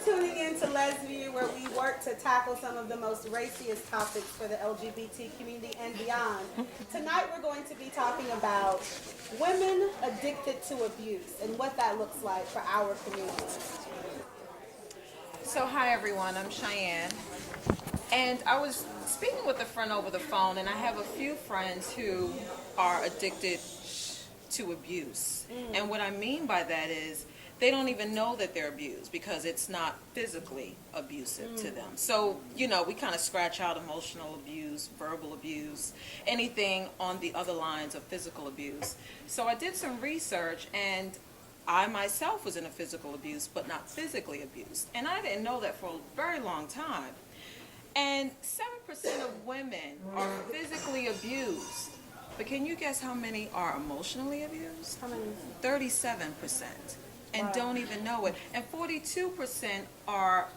tuning in to Lesview, where we work to tackle some of the most raciest topics for the LGBT community and beyond. Tonight we're going to be talking about women addicted to abuse and what that looks like for our community. So hi everyone, I'm Cheyenne, and I was speaking with a friend over the phone, and I have a few friends who are addicted to abuse. And what I mean by that is they don't even know that they're abused because it's not physically abusive to them. So, you know, we kind of scratch out emotional abuse, verbal abuse, anything on the other lines of physical abuse. So I did some research, and I myself was in a physical abuse, but not physically abused. And I didn't know that for a very long time. And 7% of women are physically abused. But can you guess how many are emotionally abused? How many? 37%. And don't even know it. And 42% are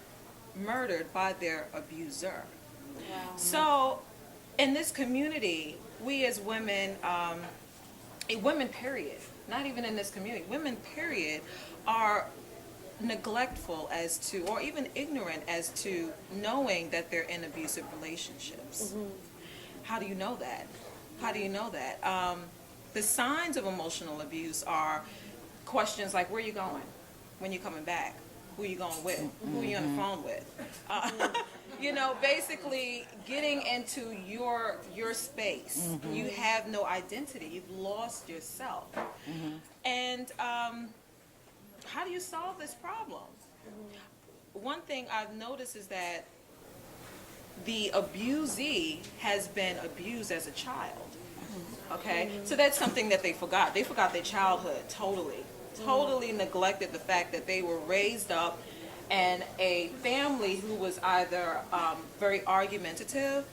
murdered by their abuser. Wow. So in this community, we as women, women period, not even in this community, women period, are neglectful as to, or even ignorant as to knowing that they're in abusive relationships. How do you know that? How do you know that? The signs of emotional abuse are questions like, where are you going? When you coming back? Who are you going with? Who are you on the phone with? You know, basically getting into your space. You have no identity. You've lost yourself. And how do you solve this problem? One thing I've noticed is that the abusee has been abused as a child. Okay? So that's something that they forgot. They forgot their childhood totally. Totally neglected the fact that they were raised up in a family who was either very argumentative,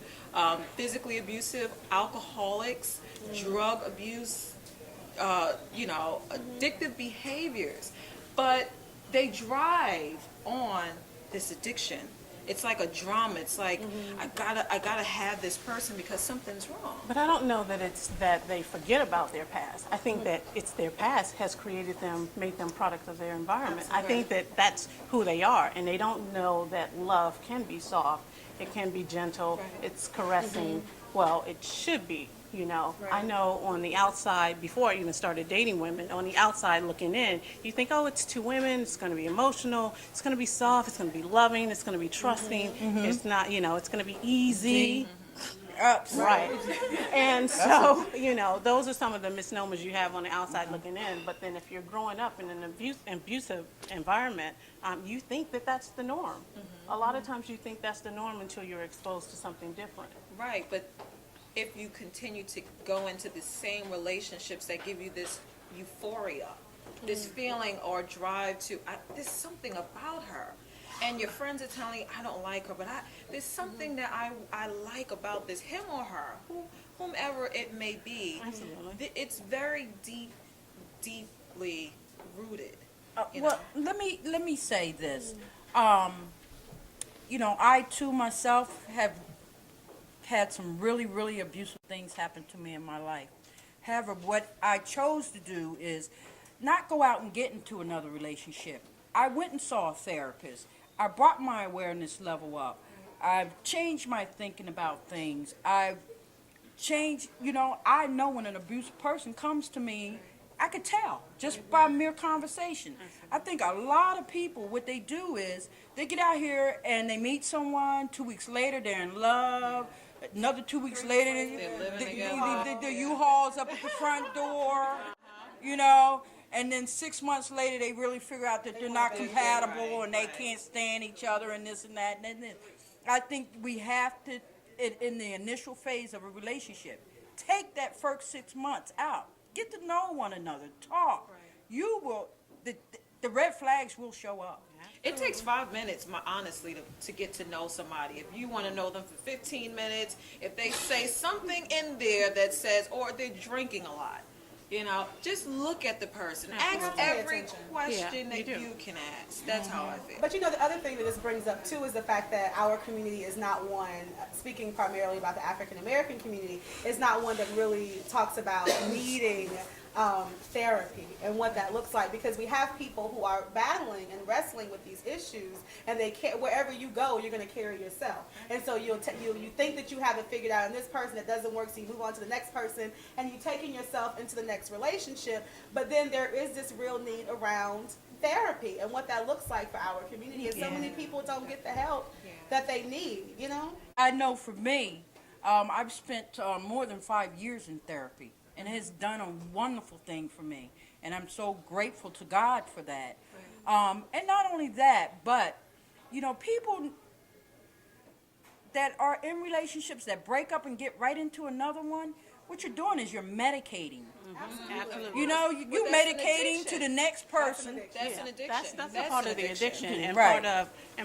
physically abusive, alcoholics, drug abuse, you know, addictive behaviors. But they drive on this addiction. It's like a drama. It's like, I gotta have this person because something's wrong. But I don't know that it's that they forget about their past. I think that it's their past has created them, made them product of their environment. I think that that's who they are, and they don't know that love can be soft, it can be gentle, it's caressing. Well, it should be. You know, I know on the outside, before I even started dating women, on the outside looking in, you think, oh, it's two women, it's going to be emotional, it's going to be soft, it's going to be loving, it's going to be trusting, it's not, you know, it's going to be easy. Right. And so, you know, those are some of the misnomers you have on the outside looking in. But then if you're growing up in an abusive environment, you think that that's the norm. A lot of times you think that's the norm until you're exposed to something different. Right, but if you continue to go into the same relationships that give you this euphoria, this feeling or drive to, there's something about her, and your friends are telling you, I don't like her, but there's something that I like about this, him or her, whomever it may be. Absolutely. It's very deeply rooted. Well, let me say this. You know, I too myself have had some really, really abusive things happen to me in my life. However, what I chose to do is not go out and get into another relationship. I went and saw a therapist. I brought my awareness level up. I've changed my thinking about things. I've changed, you know, I know when an abusive person comes to me, I could tell just by mere conversation. I think a lot of people, what they do is they get out here and they meet someone, 2 weeks later they're in love, another 2 weeks later the U-Hauls up at the front door, you know, and then 6 months later they really figure out that they're not compatible and they can't stand each other and this and that and this. I think we have to, in the initial phase of a relationship, take that first 6 months out. Get to know one another. Talk. You will. The red flags will show up. It takes 5 minutes, honestly, to get to know somebody. If you want to know them for 15 minutes, if they say something in there that says, or they're drinking a lot, you know, just look at the person. Ask every question that you can ask. That's how I feel. But you know, the other thing that this brings up too is the fact that our community is not one, speaking primarily about the African American community, is not one that really talks about needing therapy and what that looks like, because we have people who are battling and wrestling with these issues, and they can't, wherever you go, you're going to carry yourself. And so you think that you have it figured out in this person, that doesn't work, so you move on to the next person, and you're taking yourself into the next relationship. But then there is this real need around therapy and what that looks like for our community, and so many people don't get the help that they need, you know? I know for me, I've spent more than 5 years in therapy, and it has done a wonderful thing for me. And I'm so grateful to God for that. And not only that, but, you know, people that are in relationships that break up and get right into another one, what you're doing is you're medicating. Absolutely. You know, you Well, that's an medicating to addiction. the next person. That's an addiction. That's a part of the addiction, and Right.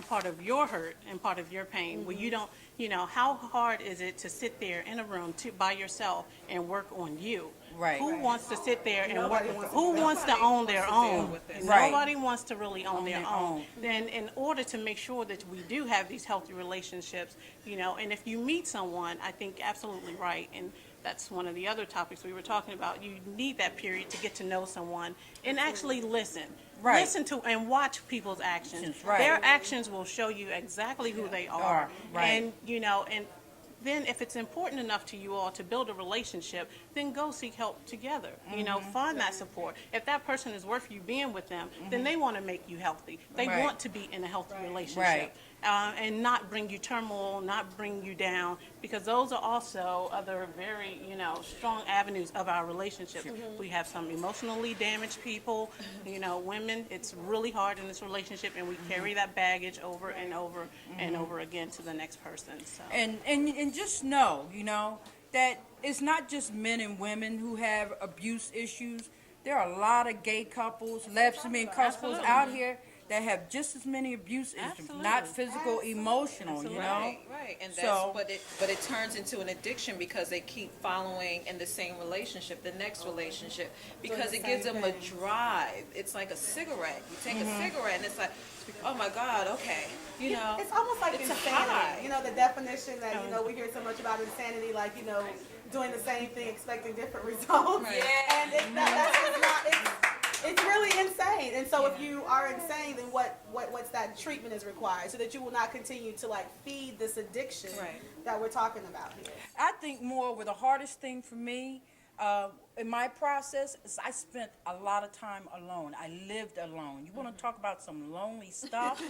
part of your hurt and part of your pain. Where you don't, you know, how hard is it to sit there in a room by yourself and work on you? Right. Who wants to sit there and Nobody work? wants to Who do that. wants to own their own? with it. Right. Nobody wants to really own their their own. own. Then, in order to make sure that we do have these healthy relationships, you know, and if you meet someone, I think absolutely right, and that's one of the other topics we were talking about. You need that period to get to know someone and actually listen. Right. Listen to and watch people's actions. Right. Their actions will show you exactly who they are. Right. And, you know, and then if it's important enough to you all to build a relationship, then go seek help together. You know, find that support. If that person is worth you being with them, then they want to make you healthy. They Right. want to be in a healthy relationship. Right. And not bring you turmoil, not bring you down, because those are also other very, you know, strong avenues of our relationship. We have some emotionally damaged people, you know, women, it's really hard in this relationship, and we carry that baggage over and over and over again to the next person, so. And just know, you know, that it's not just men and women who have abuse issues. There are a lot of gay couples, lesbian couples out here that have just as many abuse issues, Absolutely. not physical, emotional, you know. Right, and that's So- but it turns into an addiction because they keep following in the same relationship, the next relationship, because the it gives same them a thing. drive. It's like a cigarette. You take a cigarette and it's like, oh my God, okay, you know. It's almost like It's a insanity. high. You know, the definition that, you know, we hear so much about insanity, like, you know, doing the same thing, expecting different results. Right. And that's just not, it's really insane. And so if you are insane, then what's that treatment is required so that you will not continue to like feed this addiction Right. that we're talking about here. I think more with the hardest thing for me in my process is I spent a lot of time alone. I lived alone. You want to talk about some lonely stuff?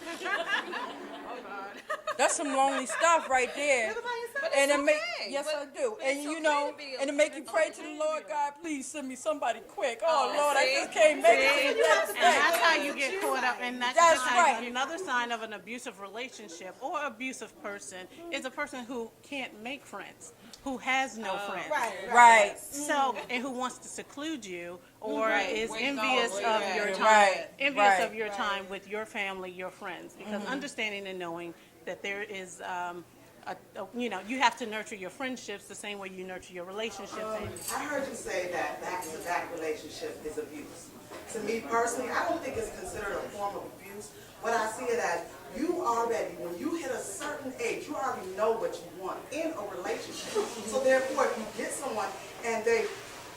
That's some lonely stuff right there. Live by yourself. But And it's it make okay. yes, But- I do. but And it's you okay know, to be and it make you pray to the Lord God, please send me somebody quick. Oh, Oh, Lord, I see? just can't make it to the next And day. that's how you get caught up, and that's how right. another sign of an abusive relationship or abusive person is a person who can't make friends, who has no friends. Right. So, and who wants to seclude you or Right. is Where you envious going? of Right. your time, Right. envious Right. of your time with your family, your friends, because understanding and knowing that there is, you know, you have to nurture your friendships the same way you nurture your relationships. I heard you say that back-to-back relationship is abuse. To me personally, I don't think it's considered a form of abuse. What I see it as, you already, when you hit a certain age, you already know what you want in a relationship. So therefore, if you get someone and they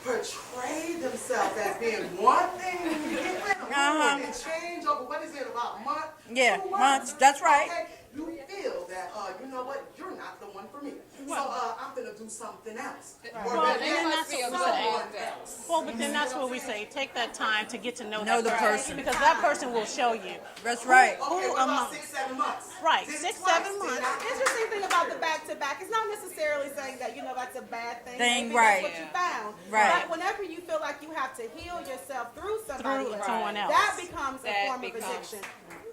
portray themselves as being one thing, when you get with them, and change over, what is it, about a month? Yeah, 2 months, that's right. Okay, you feel that, you know what, you're not the one for me. So I'm gonna do something else. Or Well, better and then yet, that's what we someone say. else. Well, but then that's what we say, take that time to get to know Know that the person. because that person will show you. That's right. Okay, Who what among- about 6, 7 months? Right, Did it 6, twice, 7 did months. I- The interesting thing about the back-to-back, it's not necessarily saying that, you know, that's a bad thing. Maybe right. that's what you found. Right. But whenever you feel like you have to heal yourself through somebody Through else, someone else. that becomes a That form of becomes- addiction.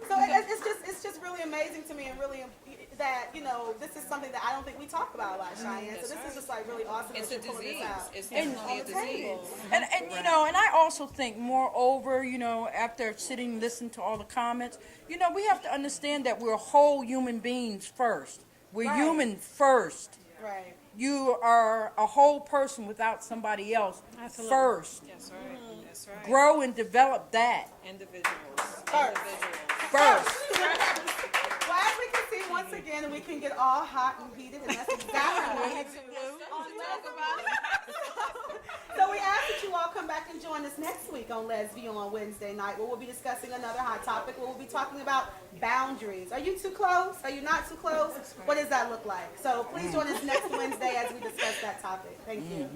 So it's just really amazing to me, and really that, you know, this is something that I don't think we talk about a lot, Cheyenne. So this is just like really awesome It's that a you're pulling disease. this out. It's definitely a on the table. disease. And you know, and I also think moreover, you know, after sitting listening to all the comments, you know, we have to understand that we're whole human beings first. We're Right. human first. Right. You are a whole person without somebody else Absolutely. first. That's right. That's right. Grow and develop that Individuals. First. first. Well, as we can see, once again, we can get all hot and heated, and that's exactly what we need to do. So we ask that you all come back and join us next week on Let's View on Wednesday night, where we'll be discussing another hot topic, where we'll be talking about boundaries. Are you too close? Are you not too close? What does that look like? So please join us next Wednesday as we discuss that topic. Thank you.